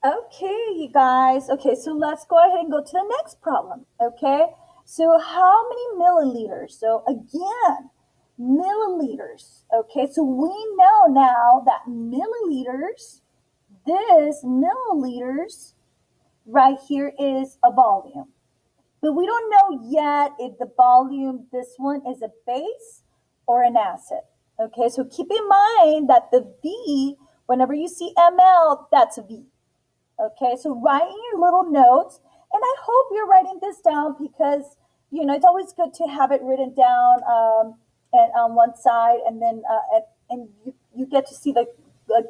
Okay, you guys. Okay, so let's go ahead and go to the next problem. Okay, so how many milliliters? So again, milliliters. Okay, so we know now that milliliters, this milliliters right here is a volume. But we don't know yet if the volume, this one is a base or an acid. Okay, so keep in mind that the V, whenever you see ml, that's a V. Okay, so write in your little notes, and I hope you're writing this down because it's always good to have it written down and on one side, and then and you get to see the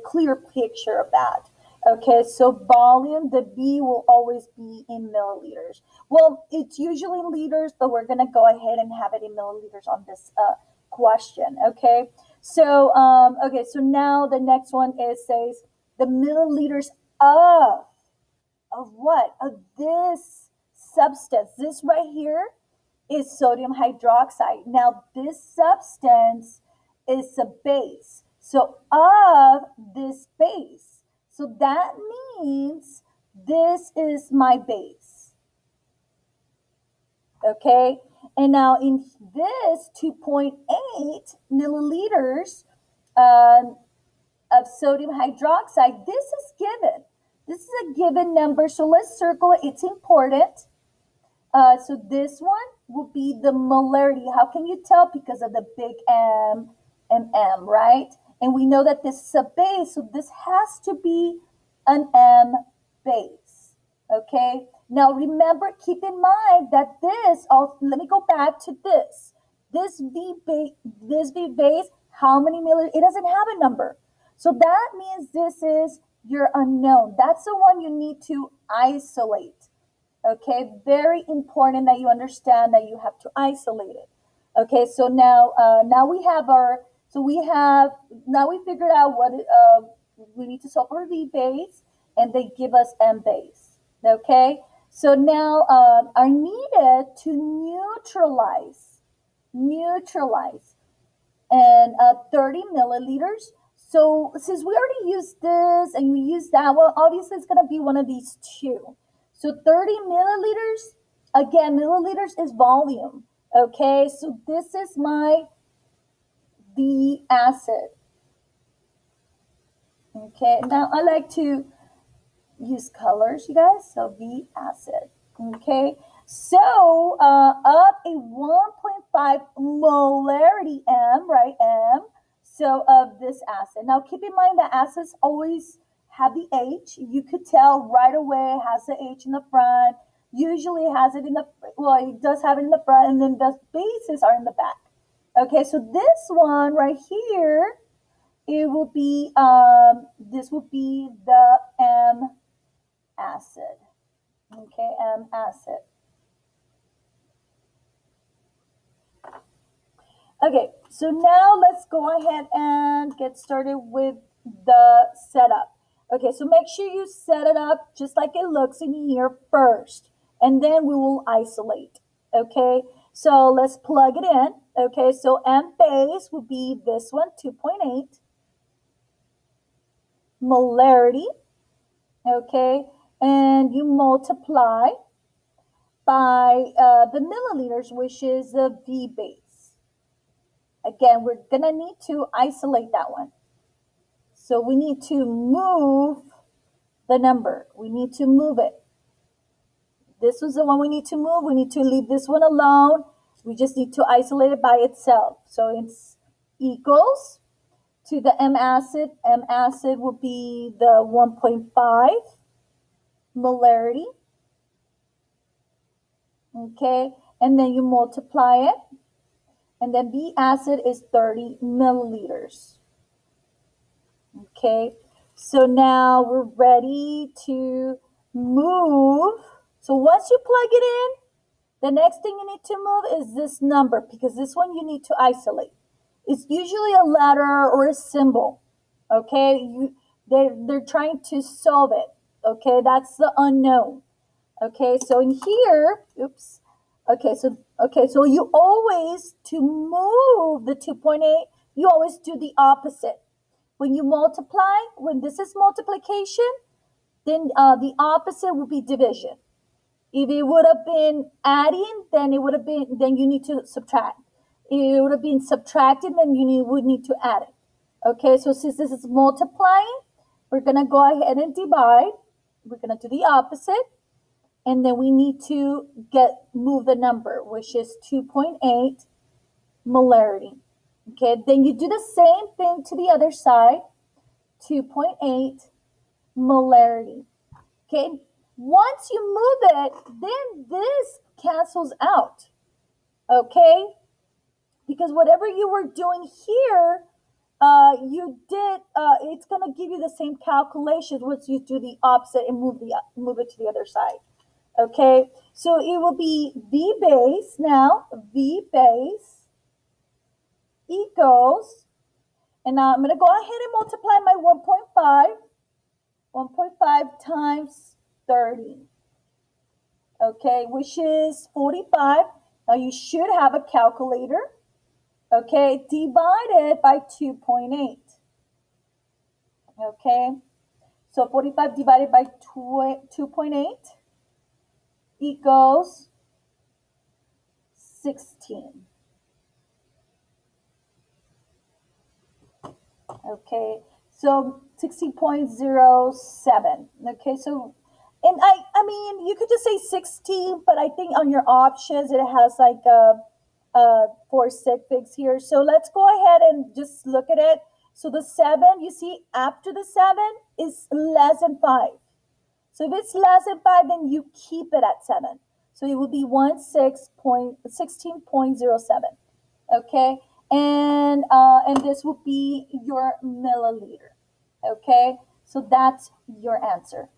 clear picture of that. Okay, so volume, the B will always be in milliliters. Well, it's usually in liters, but we're gonna go ahead and have it in milliliters on this question. Okay, so so now the next one is says the milliliters of what? Of this substance. This right here is sodium hydroxide. Now, this substance is a base. So, of this base. So, that means this is my base. Okay? And now, in this 2.8 milliliters of sodium hydroxide, this is given. This is a given number, so let's circle it. It's important. So this one will be the molarity. How can you tell? Because of the big M and M, right? And we know that this is a base, so this has to be an M base. Okay? Now remember, keep in mind that this, let me go back to this. This V base, how many milliliters? It doesn't have a number. So that means this is your unknown. That's the one you need to isolate. Okay, very important that you understand that you have to isolate it. Okay, so now we have now we figured out what we need to solve for V base, and they give us M base. Okay, so now are needed to neutralize and 30 milliliters. So since we already used this and we used that, well, obviously it's going to be one of these two. So 30 milliliters, again, milliliters is volume. Okay, so this is my V acid. Okay, now I like to use colors, you guys. So V acid. Okay, so of a 1.5 molarity M, right, M, so of this acid. Now keep in mind that acids always have the H. You could tell right away it has the H in the front. Usually it has it in the, well, it does have it in the front, and then the bases are in the back. Okay, so this one right here, it will be, this will be the M acid. Okay, M acid. Okay, so now let's go ahead and get started with the setup. Okay, so make sure you set it up just like it looks in here first, and then we will isolate. Okay, so let's plug it in. Okay, so M base will be this one, 2.8. Molarity. Okay, and you multiply by the milliliters, which is the V base. Again, we're going to need to isolate that one. So we need to move the number. We need to move it. This was the one we need to move. We need to leave this one alone. We just need to isolate it by itself. So it's equals to the M acid. M acid will be the 1.5 molarity. Okay, and then you multiply it. And then V acid is 30 milliliters. Okay, so now we're ready to move. So once you plug it in, the next thing you need to move is this number, because this one you need to isolate. It's usually a letter or a symbol. Okay, they're trying to solve it. Okay, that's the unknown. Okay, so in here, oops. Okay, so you always, to move the 2.8, you always do the opposite. When you multiply, when this is multiplication, then the opposite would be division. If it would have been adding, then you need to subtract. If it would have been subtracting, then would need to add it. Okay, so since this is multiplying, we're gonna go ahead and divide. We're gonna do the opposite, and then we need to move the number, which is 2.8 molarity. Okay, then you do the same thing to the other side, 2.8 molarity. Okay, once you move it, then this cancels out. Okay, because whatever you were doing here, it's gonna give you the same calculations once you do the opposite and move it to the other side. Okay, so it will be V base now. V base equals, and now I'm gonna go ahead and multiply my 1.5. 1.5 times 30. Okay, which is 45. Now you should have a calculator. Okay, divided by 2.8. Okay, so 45 divided by 2.8 equals 16. Okay, so 16.07. Okay, so, and I mean, you could just say 16, but I think on your options it has like four sig figs here. So let's go ahead and just look at it. So the 7, you see, after the 7 is less than 5. So if it's less than 5, then you keep it at 7. So it would be 16.07. Okay, and this would be your milliliter. Okay, so that's your answer.